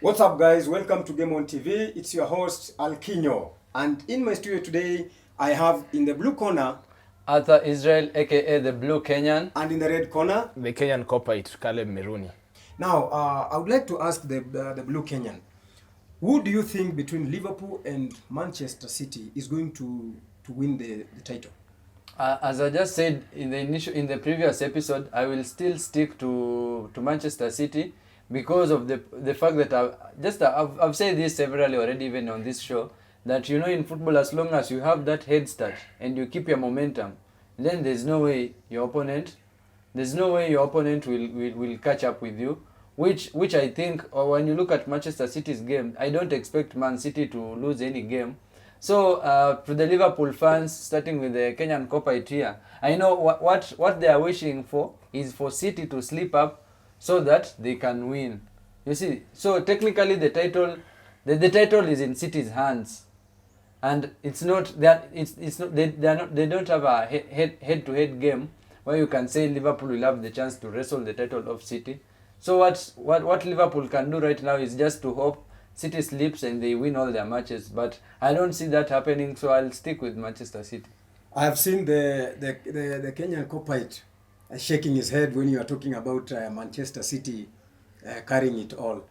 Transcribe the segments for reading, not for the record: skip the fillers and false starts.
What's up, guys? Welcome to Game On TV. It's your host Alquino, and in my studio today, I have in the blue corner Arthur Israel, aka the Blue Kenyan, and in the red corner the Kenyan copyright, Caleb Miruni. Now, I would like to ask the blue Kenyan, who do you think between Liverpool and Manchester City is going to win the title? As I just said in the previous episode, I will still stick to Manchester City because of the fact that I've said this severally already, even on this show, that in football, as long as you have that head start and you keep your momentum, then there's no way your opponent will catch up with you, which I think, or when you look at Manchester City's game, I don't expect Man City to lose any game. So to the Liverpool fans, starting with the Kenyan copyright here, I know what they are wishing for is for City to slip up so that they can win. You see, so technically the title is in City's hands, and it's not that it's not they don't have a head to head game where you can say Liverpool will have the chance to wrestle the title of City. So what Liverpool can do right now is just to hope City sleeps and they win all their matches, but I don't see that happening, so I'll stick with Manchester City. I have seen the Kenyan copyright shaking his head when you are talking about Manchester City carrying it all.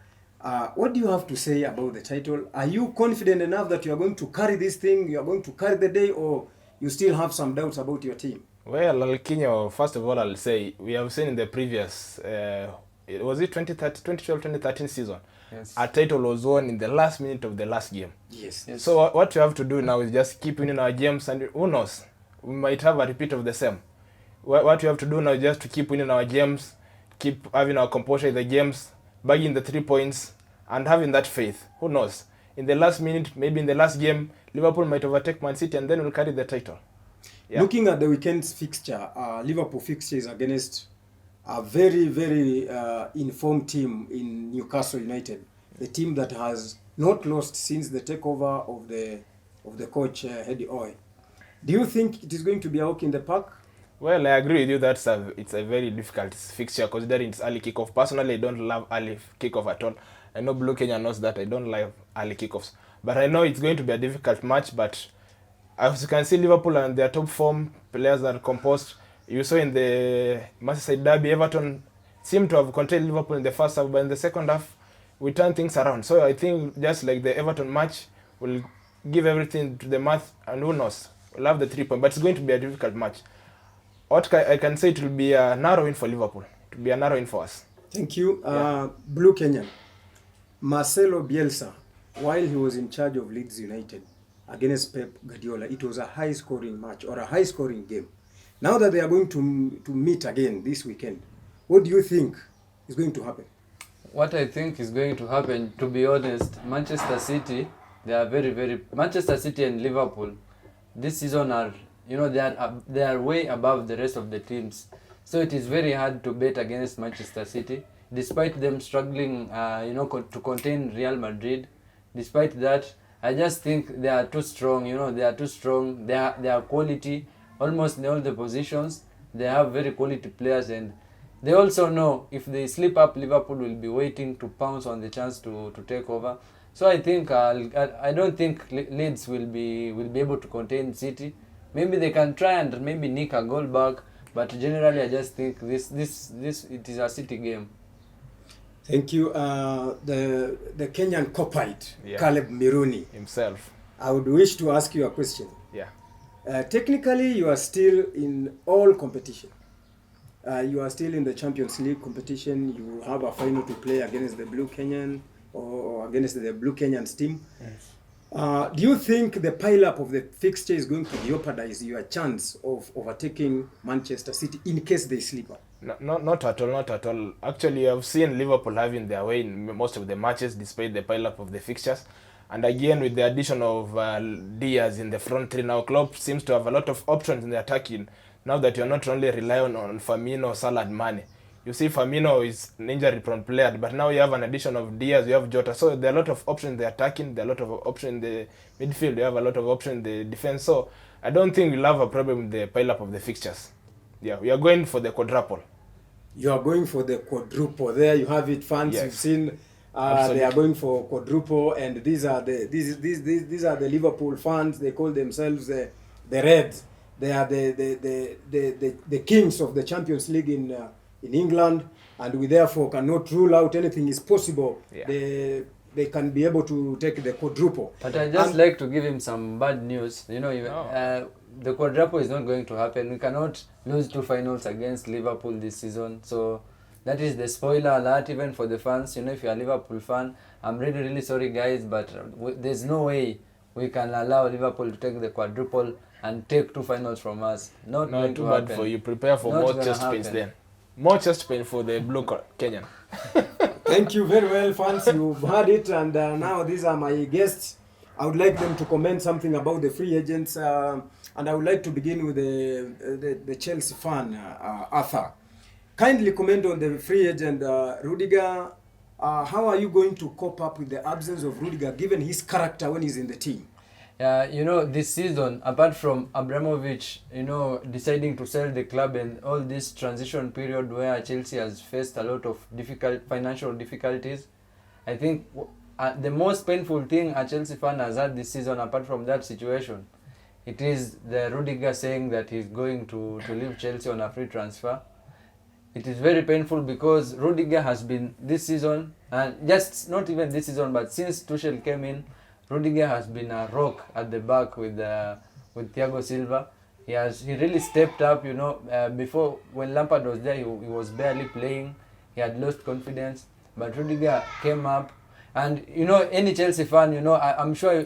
What do you have to say about the title? Are you confident enough that you are going to carry this thing, you are going to carry the day, or you still have some doubts about your team? Well, Alquino, first of all, I'll say we have seen in the previous, was it 2012-2013 season? Yes. Our title was won in the last minute of the last game. Yes. So what we have to do now is just keep winning our games, and who knows, we might have a repeat of the same. What we have to do now is just to keep winning our games, keep having our composure in the games, bagging the 3 points, and having that faith. Who knows? In the last minute, maybe in the last game, Liverpool might overtake Man City and then we'll carry the title. Yeah. Looking at the weekend's fixture, Liverpool fixture is against a very, very informed team in Newcastle United, the team that has not lost since the takeover of the coach Eddie Howe. Do you think it is going to be a walk in the park? Well, I agree with you that it's a very difficult fixture considering it's early kickoff. Personally, I don't love early kickoff at all. I know Blue Kenya knows that I don't like early kickoffs. But I know it's going to be a difficult match, but as you can see, Liverpool and their top form players are composed. You saw in the Merseyside derby, Everton seemed to have contained Liverpool in the first half, but in the second half, we turned things around. So I think just like the Everton match, we'll give everything to the math, and who knows, we'll have the 3 points. But it's going to be a difficult match. What I can say, it will be a narrow win for Liverpool. It will be a narrow win for us. Thank you. Blue Kenyan, Marcelo Bielsa, while he was in charge of Leeds United against Pep Guardiola, it was a high-scoring match or a high-scoring game. Now that they are going to meet again this weekend, what do you think is going to happen? What I think is going to happen, to be honest, Manchester City, they are Manchester City and Liverpool this season are, they are way above the rest of the teams. So it is very hard to bet against Manchester City, despite them struggling, to contain Real Madrid. Despite that, I just think they are too strong. They are too strong. They are quality, almost in all the positions. They have very quality players, and they also know if they slip up, Liverpool will be waiting to pounce on the chance to take over. So I think I don't think Leeds will be able to contain City. Maybe they can try and maybe nick a goal back, but generally I just think this it is a City game. Thank you. The Kenyan copyright, Caleb Miruni himself. I would wish to ask you a question. Yeah. Technically, you are still in all competition. You are still in the Champions League competition. You have a final to play against the Blue Kenyan or against the Blue Kenyans team. Yes. Do you think the pile-up of the fixture is going to jeopardize your chance of overtaking Manchester City in case they slip up? No, not at all. Actually, I've seen Liverpool having their way in most of the matches despite the pile-up of the fixtures. And again, with the addition of Diaz in the front three now, Klopp seems to have a lot of options in the attacking. Now that you're not only relying on Firmino, Salah and Mane. You see Firmino is an injury-prone player, but now you have an addition of Diaz, you have Jota. So there are a lot of options in the attacking, there are a lot of options in the midfield, you have a lot of options in the defense. So I don't think we'll have a problem with the pile-up of the fixtures. Yeah, we are going for the quadruple. You are going for the quadruple. There you have it, fans. Yes. You've seen They are going for quadruple, and these are the Liverpool fans. They call themselves the Reds. They are the kings of the Champions League in England, and we therefore cannot rule out anything is possible. Yeah. They can be able to take the quadruple. But I just like to give him some bad news. You know, even, the quadruple is not going to happen. We cannot lose 2 finals against Liverpool this season. So that is the spoiler alert even for the fans. You know, if you're a Liverpool fan, I'm really, really sorry, guys, but there's no way we can allow Liverpool to take the quadruple and take 2 finals from us. Not going too to bad happen. for you. Prepare for Not more gonna chest pains happen. then. More chest pain for the blue Kenyan. Thank you very well, fans. You've heard it, and now these are my guests. I would like them to comment something about the free agents, and I would like to begin with the Chelsea fan, Arthur. Kindly comment on the free agent, Rudiger. How are you going to cope up with the absence of Rudiger, given his character when he's in the team? You know, this season, apart from Abramovich, you know, deciding to sell the club and all this transition period where Chelsea has faced a lot of financial difficulties, I think the most painful thing a Chelsea fan has had this season, apart from that situation, it is the Rudiger saying that he's going to leave Chelsea on a free transfer. It is very painful because Rudiger has been this season, and just not even this season, but since Tuchel came in, Rudiger has been a rock at the back with Thiago Silva. He really stepped up. You know, before when Lampard was there, he was barely playing. He had lost confidence, but Rudiger came up, and you know, any Chelsea fan, you know, I'm sure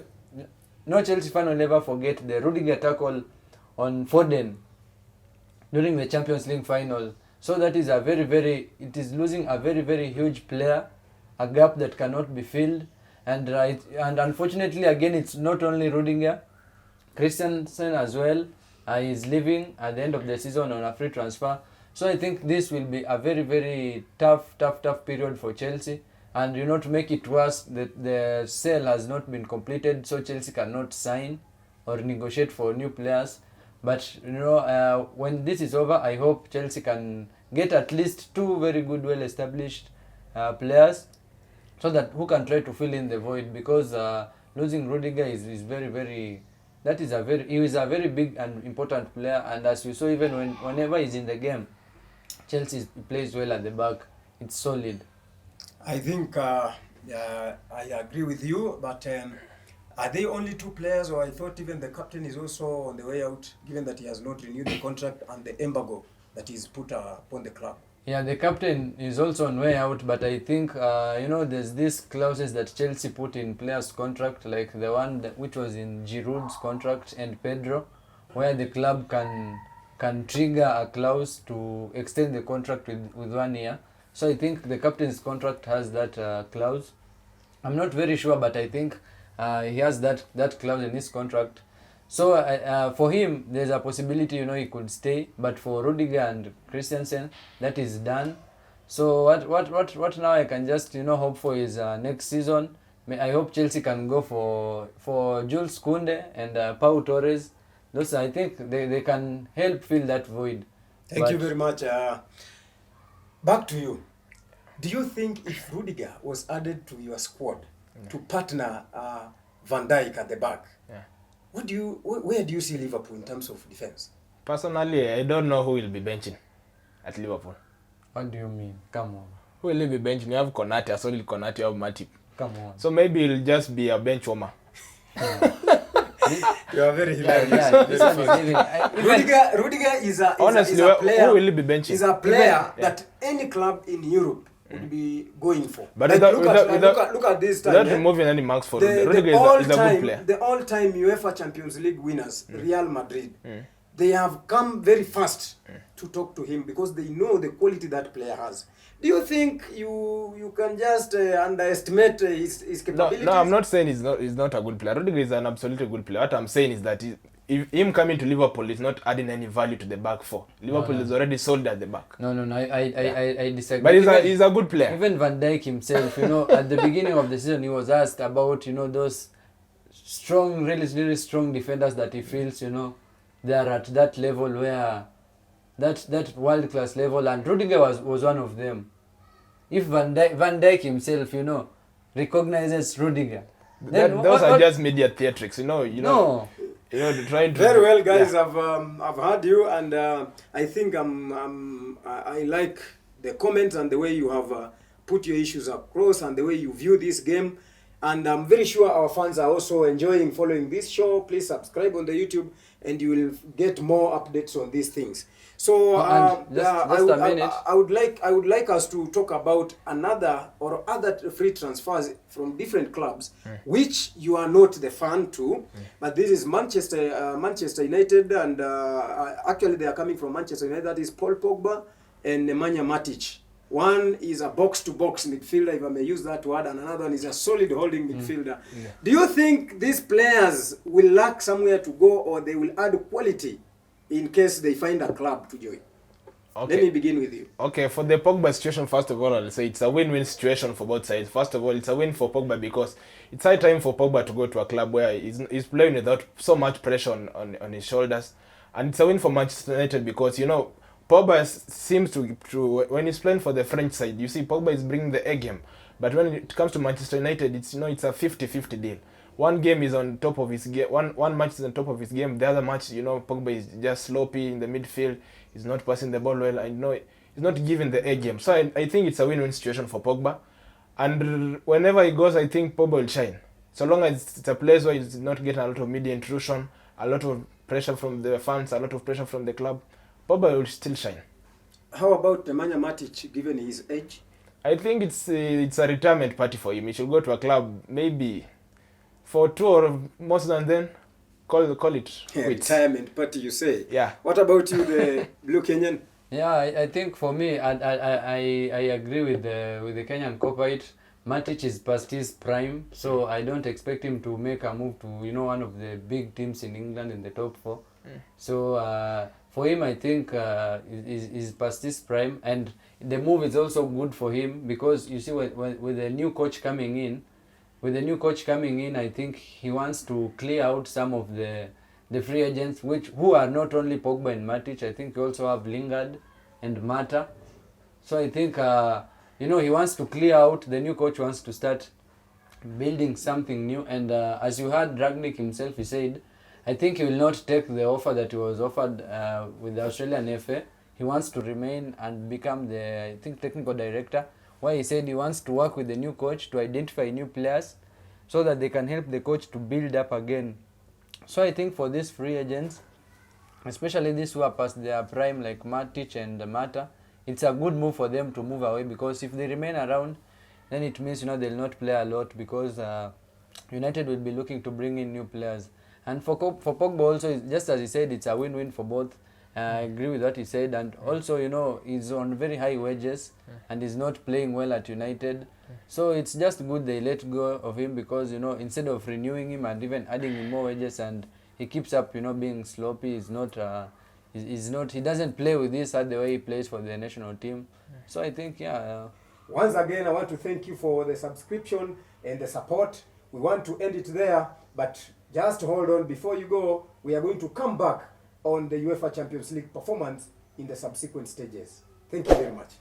no Chelsea fan will never forget the Rudiger tackle on Foden during the Champions League final. So that is it is losing a very, very huge player, a gap that cannot be filled. And unfortunately, again, it's not only Rudiger. Christensen as well is leaving at the end of the season on a free transfer. So I think this will be a very, very tough period for Chelsea. And, you know, to make it worse, the sale has not been completed, so Chelsea cannot sign or negotiate for new players. But, you know, when this is over, I hope Chelsea can get at least 2 very good, well-established players, so that who can try to fill in the void, because losing Rudiger is very, very, he is a very big and important player, and as you saw, even whenever he's in the game, Chelsea plays well at the back. It's solid. I think I agree with you, but are they only 2 players, or I thought even the captain is also on the way out, given that he has not renewed the contract and the embargo that is put upon the club? Yeah, the captain is also on way out, but I think, you know, there's these clauses that Chelsea put in players' contract, like the one which was in Giroud's contract and Pedro, where the club can trigger a clause to extend the contract with 1 year. So I think the captain's contract has that clause. I'm not very sure, but I think he has that clause in his contract. So for him, there's a possibility, you know, he could stay. But for Rudiger and Christensen, that is done. So what now I can just, you know, hope for is next season. I hope Chelsea can go for Jules Kounde and Pau Torres. Those, I think they can help fill that void. Thank you very much. Back to you. Do you think if Rudiger was added to your squad to partner Van Dijk at the back, where do you see Liverpool in terms of defense? Personally, I don't know who will be benching at Liverpool. What do you mean? Come on. Who will be benching? You have Konate, a solid Konate, you have Matip. Come on. So maybe it'll just be a bench warmer. You are very hilarious. Rudiger is a Honestly, player. who will be benching? Is a player that any club in Europe would be going for. But like, look look at this time. Without removing any marks for Rudiger is a good player. The all-time UEFA Champions League winners, Real Madrid, they have come very fast to talk to him because they know the quality that player has. Do you think you can just underestimate his capabilities? No, I'm not saying he's not a good player. Rudiger is an absolutely good player. What I'm saying is that if him coming to Liverpool is not adding any value to the back four. Liverpool is already sold at the back. No, I disagree. But he's a good player. Even Van Dijk himself, you know, at the beginning of the season, he was asked about, you know, those strong, really, really strong defenders that he feels, you know, they are at that level where that world-class level, and Rudiger was one of them. if Van Dijk himself, recognizes Rudiger, then Those are just media theatrics, no. trying to. Very well, guys. Yeah. I've heard you, and I think I like the comments and the way you have put your issues across and the way you view this game. And I'm very sure our fans are also enjoying following this show. Please subscribe on the YouTube, and you will get more updates on these things. So I would like us to talk about another or other free transfers from different clubs, which you are not the fan to, but this is Manchester United, and actually they are coming from Manchester United. That is Paul Pogba and Nemanja Matic. One is a box-to-box midfielder, if I may use that word, and another one is a solid holding midfielder. Yeah. Do you think these players will lack somewhere to go, or they will add quality in case they find a club to join? Okay. Let me begin with you. Okay, for the Pogba situation, first of all, I'll say it's a win-win situation for both sides. First of all, it's a win for Pogba because it's high time for Pogba to go to a club where he's playing without so much pressure on his shoulders. And it's a win for Manchester United because, Pogba seems to when he's playing for the French side, you see Pogba is bringing the A game. But when it comes to Manchester United, it's it's a 50-50 deal. One game is on top of his game, one match is on top of his game. The other match, Pogba is just sloppy in the midfield. He's not passing the ball well. He's not giving the A game. So I think it's a win-win situation for Pogba. And whenever he goes, I think Pogba will shine. So long as it's a place where he's not getting a lot of media intrusion, a lot of pressure from the fans, a lot of pressure from the club, Pogba will still shine. How about Nemanja Matic, given his age? I think it's a retirement party for him. He should go to a club maybe for 2 or most than then. Call it. Yeah, retirement party, you say? Yeah. What about you, the Blue Kenyan? Yeah, I think for me, I agree with the Kenyan Copite. Matic is past his prime, so I don't expect him to make a move to one of the big teams in England in the top 4. So for him, I think is past his prime, and the move is also good for him because you see with the new coach coming in, I think he wants to clear out some of the free agents who are not only Pogba and Matic. I think you also have Lingard and Mata. So I think he wants to clear out. The new coach wants to start building something new, and as you heard Ragnick himself, he said, I think he will not take the offer that he was offered with the Australian FA. He wants to remain and become the technical director, where he said he wants to work with the new coach to identify new players so that they can help the coach to build up again. So I think for these free agents, especially these who are past their prime like Matic and Mata, it's a good move for them to move away, because if they remain around, then it means they'll not play a lot, because United will be looking to bring in new players. And for Pogba also, just as he said, it's a win-win for both. I agree with what he said, and also he's on very high wages and he's not playing well at United. So it's just good they let go of him, because instead of renewing him and even adding him more wages, and he keeps up being sloppy, he doesn't play with this the way he plays for the national team. So I think once again, I want to thank you for the subscription and the support. We want to end it there, but just hold on. Before you go, we are going to come back on the UEFA Champions League performance in the subsequent stages. Thank you very much.